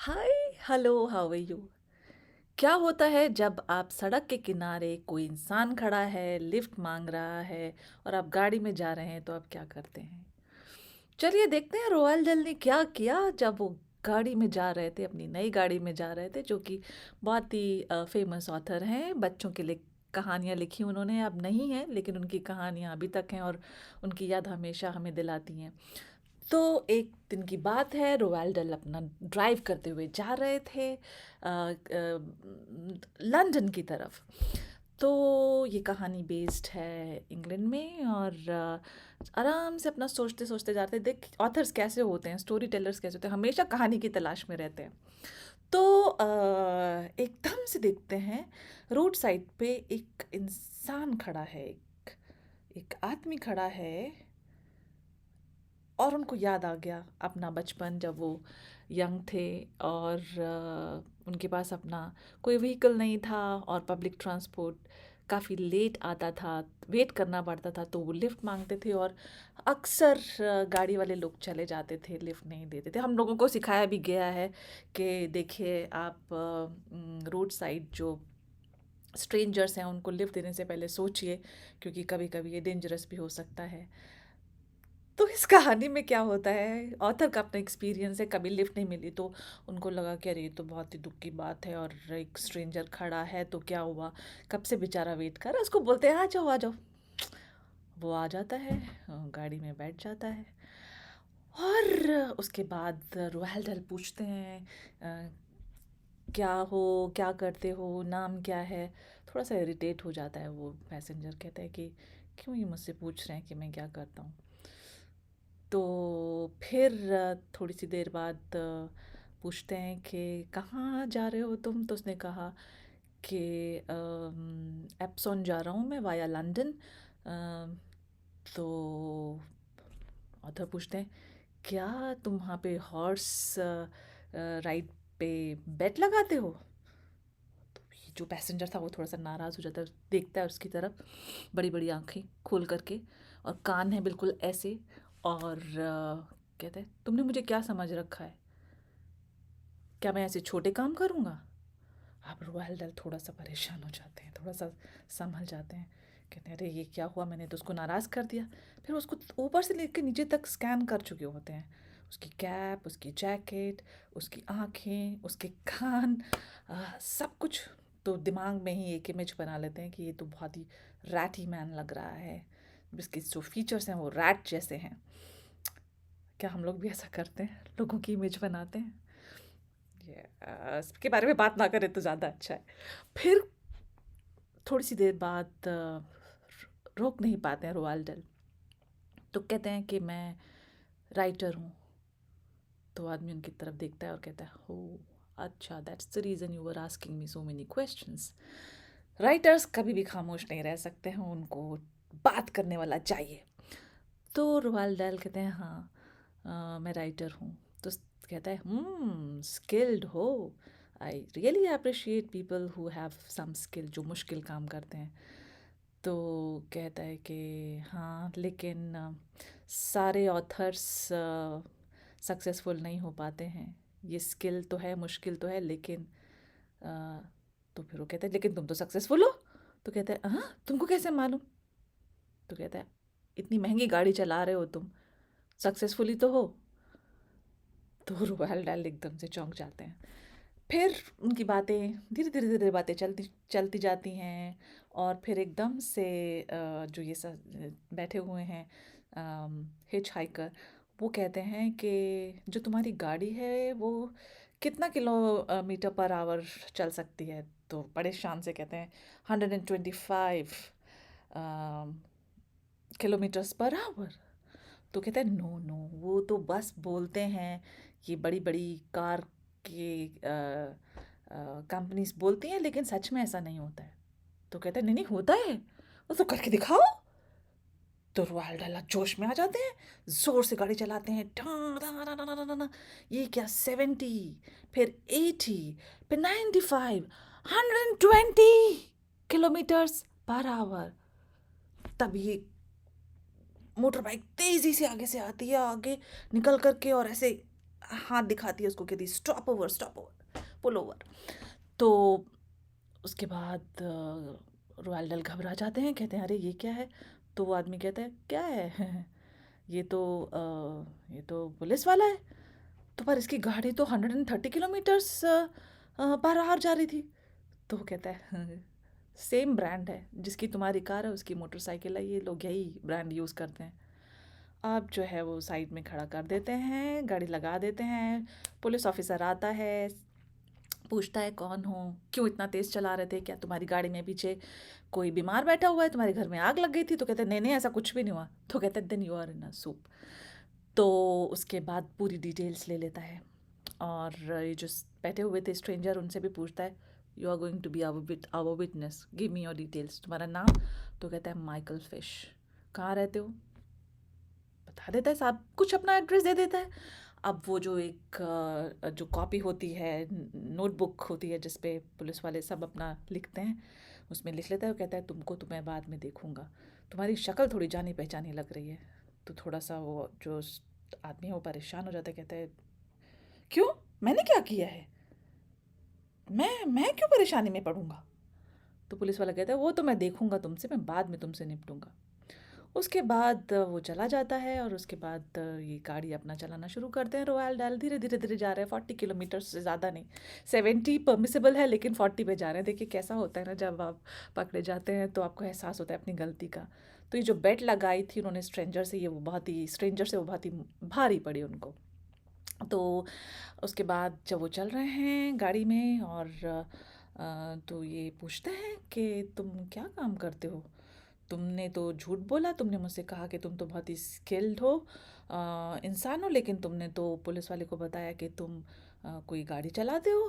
Hi, hello, how are you? क्या होता है जब आप सड़क के किनारे कोई इंसान खड़ा है, लिफ्ट मांग रहा है और आप गाड़ी में जा रहे हैं तो आप क्या करते हैं? चलिए देखते हैं रोअल जल ने क्या किया जब वो गाड़ी में जा रहे थे, अपनी नई गाड़ी में जा रहे थे, जो कि बहुत ही फेमस ऑथर हैं। बच्चों के लिए कहानियाँ लिखी उन्होंने, अब नहीं है लेकिन उनकी कहानियाँ अभी तक हैं और उनकी याद हमेशा हमें दिलाती हैं। तो एक दिन की बात है, रोवाल्ड डल अपना ड्राइव करते हुए जा रहे थे लंदन की तरफ। तो ये कहानी बेस्ड है इंग्लैंड में और आराम से अपना सोचते सोचते जाते हैं। देख ऑथर्स कैसे होते हैं, स्टोरी टेलर्स कैसे होते हैं, हमेशा कहानी की तलाश में रहते हैं। तो एकदम से देखते हैं रोड साइड पे एक इंसान खड़ा है, एक आदमी खड़ा है और उनको याद आ गया अपना बचपन जब वो यंग थे और उनके पास अपना कोई व्हीकल नहीं था और पब्लिक ट्रांसपोर्ट काफ़ी लेट आता था, वेट करना पड़ता था, तो वो लिफ्ट मांगते थे और अक्सर गाड़ी वाले लोग चले जाते थे, लिफ्ट नहीं देते थे। हम लोगों को सिखाया भी गया है कि देखिए आप रोड साइड जो स्ट्रेंजर्स हैं उनको लिफ्ट देने से पहले सोचिए, क्योंकि कभी कभी ये डेंजरस भी हो सकता है। तो इस कहानी में क्या होता है, ऑथर का अपना एक्सपीरियंस है, कभी लिफ्ट नहीं मिली तो उनको लगा कि अरे ये तो बहुत ही दुख की बात है और एक स्ट्रेंजर खड़ा है तो क्या हुआ, कब से बेचारा वेट कर रहा है, उसको बोलते हैं आ जाओ आ जाओ। वो आ जाता है, गाड़ी में बैठ जाता है और उसके बाद रोहेल डल पूछते हैं क्या हो, क्या करते हो, नाम क्या है। थोड़ा सा इरिटेट हो जाता है वो पैसेंजर, कहता है कि क्यों ये मुझसे पूछ रहे हैं कि मैं क्या करता हूँ। तो फिर थोड़ी सी देर बाद पूछते हैं कि कहाँ जा रहे हो तुम, तो उसने कहा कि एप्सॉन जा रहा हूँ मैं वाया लंदन। तो ऑथर पूछते हैं क्या तुम वहाँ पे हॉर्स राइड पे बेट लगाते हो। तो ये जो पैसेंजर था वो थोड़ा सा नाराज़ हो जाता है, देखता है उसकी तरफ, बड़ी बड़ी आंखें खोल करके और कान है बिल्कुल ऐसे, और कहता है तुमने मुझे क्या समझ रखा है, क्या मैं ऐसे छोटे काम करूँगा। आप रोयल डल थोड़ा सा परेशान हो जाते हैं, थोड़ा सा संभल जाते हैं, कहते हैं अरे ये क्या हुआ, मैंने तो उसको नाराज़ कर दिया। फिर उसको ऊपर से लेकर नीचे तक स्कैन कर चुके होते हैं, उसकी कैप, उसकी जैकेट, उसकी आँखें, उसके कान, सब कुछ। तो दिमाग में ही एक इमेज बना लेते हैं कि ये तो बहुत ही रैटी मैन लग रहा है, इसके जो फीचर्स हैं वो रैट जैसे हैं। क्या हम लोग भी ऐसा करते हैं, लोगों की इमेज बनाते हैं? ये इसके बारे में बात ना करें तो ज़्यादा अच्छा है। फिर थोड़ी सी देर बाद रोक नहीं पाते हैं रोवाल्ड डल, तो कहते हैं कि मैं राइटर हूँ। तो आदमी उनकी तरफ देखता है और कहता है हो अच्छा, that's the reason you were asking me so many questions. Writers कभी भी खामोश नहीं रह सकते हैं, उनको बात करने वाला चाहिए। तो रोवाल्ड डल कहते हैं हाँ, मैं राइटर हूँ। तो कहता है स्किल्ड हो, I really appreciate people who have some skill, जो मुश्किल काम करते हैं। तो कहता है कि हाँ लेकिन सारे ऑथर्स सक्सेसफुल नहीं हो पाते हैं, ये स्किल तो है, मुश्किल तो है, लेकिन अ, तो फिर वो कहता है लेकिन तुम तो सक्सेसफुल हो। तो कहता है हाँ तुमको कैसे मालूम। तो कहता है इतनी महंगी गाड़ी चला रहे हो तुम, सक्सेसफुली तो हो। तो रोयल डैल एकदम से चौंक जाते हैं। फिर उनकी बातें धीरे धीरे धीरे बातें चलती चलती जाती हैं और फिर एकदम से जो ये सब बैठे हुए हैं हिच हाइकर, वो कहते हैं कि जो तुम्हारी गाड़ी है वो कितना किलोमीटर पर आवर चल सकती है। तो बड़े शान से कहते हैं 125 किलोमीटर्स पर आवर। तो कहते हैं नो नो, वो तो बस बोलते हैं, ये बड़ी बड़ी कार के कंपनीज बोलती हैं, लेकिन सच में ऐसा नहीं होता है। तो कहते हैं नहीं नहीं होता है, वो तो करके दिखाओ। तो रोयल डल्ला जोश में आ जाते हैं, जोर से गाड़ी चलाते हैं, टां, टां, टां, टां, टां, टां, टां। ये क्या 70, फिर 80, फिर 95, 120 किलोमीटर्स पर आवर। तब ये मोटर बाइक तेजी से आगे से आती है, आगे निकल करके और ऐसे हाथ दिखाती है उसको, कहती स्टॉप ओवर पुल ओवर। तो उसके बाद रॉयल डल घबरा जाते हैं, कहते हैं अरे ये क्या है। तो वो आदमी कहता है क्या है ये तो पुलिस वाला है। तो पर इसकी गाड़ी तो 130 किलोमीटर्स पर आवर जा रही थी। तो वो कहता है सेम ब्रांड है, जिसकी तुम्हारी कार है उसकी मोटरसाइकिल है, ये लोग यही ब्रांड यूज़ करते हैं। अब जो है वो साइड में खड़ा कर देते हैं, गाड़ी लगा देते हैं। पुलिस ऑफिसर आता है, पूछता है कौन हो, क्यों इतना तेज़ चला रहे थे, क्या तुम्हारी गाड़ी में पीछे कोई बीमार बैठा हुआ है, तुम्हारे घर में आग लग गई थी। तो कहते हैं नहीं नहीं ऐसा कुछ भी नहीं हुआ। तो कहते हैं then you are in a soup. तो उसके बाद पूरी डिटेल्स ले लेता है, और ये जो बैठे हुए थे स्ट्रेंजर उनसे भी पूछता है you are going to be our witness, give me your details, तुम्हारा नाम। तो कहता है माइकल फिश। कहाँ रहते हो, बता देता है, साहब कुछ अपना एड्रेस दे देता है। अब वो जो एक जो कॉपी होती है, नोटबुक होती है जिस पे पुलिस वाले सब अपना लिखते हैं, उसमें लिख लेता है। वो कहता है तुमको तो मैं बाद में देखूंगा, तुम्हारी शक्ल थोड़ी जानी पहचानी लग रही है। तो थोड़ा सा वो जो आदमी है वो परेशान हो जाता है, कहता है क्यों, मैंने क्या किया है, मैं क्यों परेशानी में पड़ूंगा। तो पुलिस वाला कहता है वो तो मैं देखूंगा तुमसे, मैं बाद में तुमसे निपटूंगा। उसके बाद वो चला जाता है, और उसके बाद ये गाड़ी अपना चलाना शुरू करते हैं। रॉयल डायल धीरे धीरे धीरे जा रहे हैं, 40 किलोमीटर से ज़्यादा नहीं, 70 परमिसेबल है लेकिन 40 पे जा रहे हैं। देखिए कैसा होता है ना, जब आप पकड़े जाते हैं तो आपको एहसास होता है अपनी गलती का। तो ये जो बेट लगाई थी उन्होंने स्ट्रेंजर से, ये वो बहुत ही स्ट्रेंजर से वो बहुत ही भारी पड़ी उनको। तो उसके बाद जब वो चल रहे हैं गाड़ी में, और तो ये पूछते हैं कि तुम क्या काम करते हो, तुमने तो झूठ बोला, तुमने मुझसे कहा कि तुम तो बहुत ही स्किल्ड हो इंसान हो, लेकिन तुमने तो पुलिस वाले को बताया कि तुम कोई गाड़ी चलाते हो,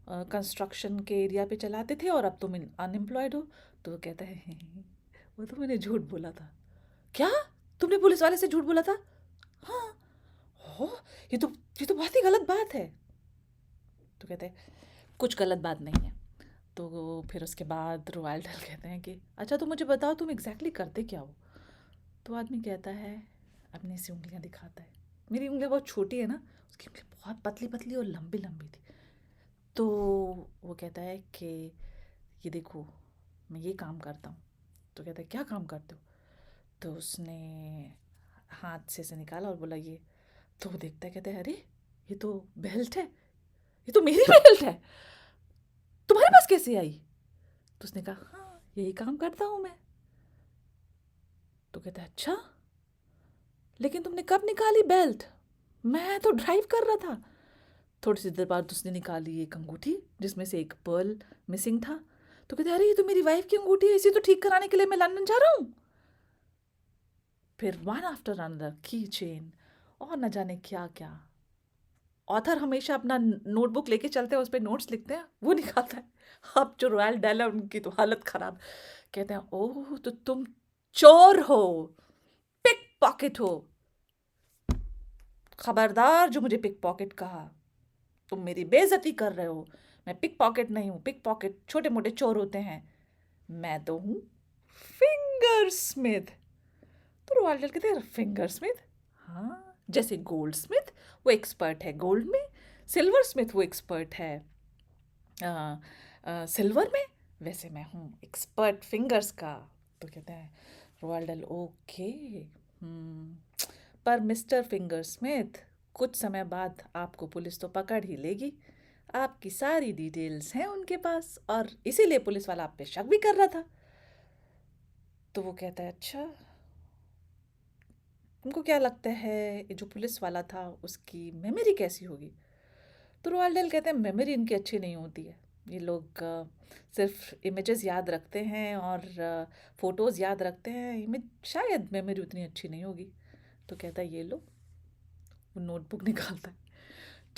कंस्ट्रक्शन के एरिया पे चलाते थे, और अब तुम अनएम्प्लॉयड हो। तो वो कहता है वो तो मैंने झूठ बोला था। क्या, तुमने पुलिस वाले से झूठ बोला था? हाँ। हो, ये तो बहुत ही गलत बात है। तो कहते हैं कुछ गलत बात नहीं है। तो फिर उसके बाद रॉयल डल कहते हैं कि अच्छा तो मुझे बताओ तुम एग्जैक्टली करते क्या हो। तो आदमी कहता है, अपनी सी उंगलियां दिखाता है, मेरी उंगलियां बहुत छोटी है ना, उसकी उंगलियां बहुत पतली पतली और लंबी लंबी थी। तो वो कहता है कि ये देखो मैं ये काम करता हूँ। तो कहता है क्या काम करते हो। तो उसने हाथ से निकाला और बोला ये। तो वो देखता है, कहता है अरे ये तो बेल्ट है, ये तो मेरी बेल्ट है, तुम्हारे पास कैसे आई। तो उसने कहा हाँ यही काम करता हूँ मैं। तो कहता है अच्छा, लेकिन तुमने कब निकाली बेल्ट, मैं तो ड्राइव कर रहा था। थोड़ी सी देर बाद उसने निकाली एक अंगूठी जिसमें से एक पर्ल मिसिंग था। तो कहते अरे ये तो मेरी वाइफ की अंगूठी है, इसी तो ठीक कराने के लिए मैं लंदन जा रहा हूँ। फिर वन आफ्टर अनदर की चेन और न जाने क्या क्या। ऑथर हमेशा अपना नोटबुक लेके चलते हैं, उस पर नोट्स लिखते हैं, वो निकालता है। अब जो रॉयल डेल है उनकी तो हालत खराब। कहते हैं ओह तो तुम चोर हो, पिक पॉकेट हो, खबरदार जो मुझे पिक पॉकेट कहा, तुम मेरी बेइज्जती कर रहे हो। मैं पिक पॉकेट नहीं हूँ, पिक पॉकेट छोटे मोटे चोर होते हैं, मैं तो हूँ फिंगर स्मिथ। तो रॉयल डेल कहते हैं फिंगर स्मिथ, हाँ जैसे गोल्ड स्मिथ वो एक्सपर्ट है गोल्ड में, सिल्वर स्मिथ वो एक्सपर्ट है सिल्वर में, वैसे मैं हूँ एक्सपर्ट फिंगर्स का। तो कहते हैं रॉयल डेल ओके, पर मिस्टर फिंगर स्मिथ कुछ समय बाद आपको पुलिस तो पकड़ ही लेगी, आपकी सारी डिटेल्स हैं उनके पास, और इसीलिए पुलिस वाला आप पे शक भी कर रहा था। तो वो कहता है अच्छा, तुमको क्या लगता है ये जो पुलिस वाला था उसकी मेमोरी कैसी होगी। तो रॉयल डेल कहते हैं मेमोरी इनकी अच्छी नहीं होती है, ये लोग सिर्फ इमेजेस याद रखते हैं और फोटोज़ याद रखते हैं, इमेज शायद मेमोरी उतनी अच्छी नहीं होगी। तो कहता है ये लो, वो नोटबुक निकालता है,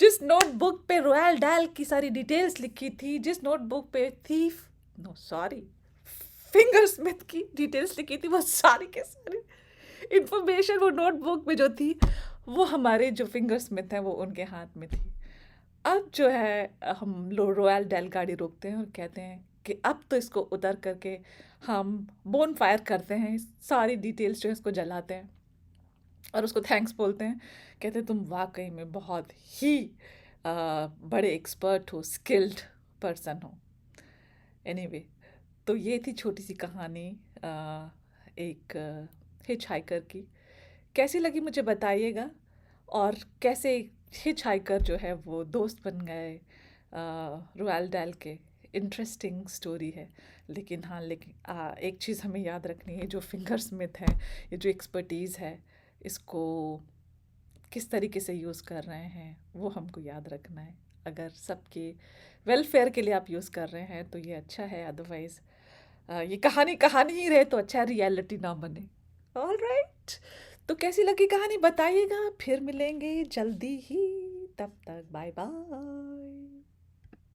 जिस नोटबुक पे रॉयल डायल की सारी डिटेल्स लिखी थी, जिस नोटबुक पे thief no sorry finger smith की डिटेल्स लिखी थी, वो सारी के सारी इंफॉर्मेशन वो नोटबुक में जो थी वो हमारे जो फिंगर स्मिथ हैं वो उनके हाथ में थी। अब जो है हम लोग रॉयल डेल गाड़ी रोकते हैं और कहते हैं कि अब तो इसको उतर करके हम बोन फायर करते हैं, सारी डिटेल्स जो है इसको जलाते हैं। और उसको थैंक्स बोलते हैं, कहते हैं तुम वाकई में बहुत ही बड़े एक्सपर्ट हो, स्किल्ड पर्सन हो। एनीवे, तो ये थी छोटी सी कहानी एक हिच हाइकर की। कैसी लगी मुझे बताइएगा, और कैसे हिच हाइकर जो है वो दोस्त बन गए रोअल डाल के। इंटरेस्टिंग स्टोरी है। लेकिन हाँ, लेकिन एक चीज़ हमें याद रखनी है, जो फिंगर स्मिथ है, ये जो एक्सपर्टीज़ है, इसको किस तरीके से यूज़ कर रहे हैं वो हमको याद रखना है। अगर सबके वेलफेयर के लिए आप यूज़ कर रहे हैं तो ये अच्छा है, अदरवाइज़ ये कहानी कहानी ही रहे तो अच्छा, रियलिटी ना बने। ऑल राइट, तो कैसी लगी कहानी बताइएगा, फिर मिलेंगे जल्दी ही। तब तक बाय बाय।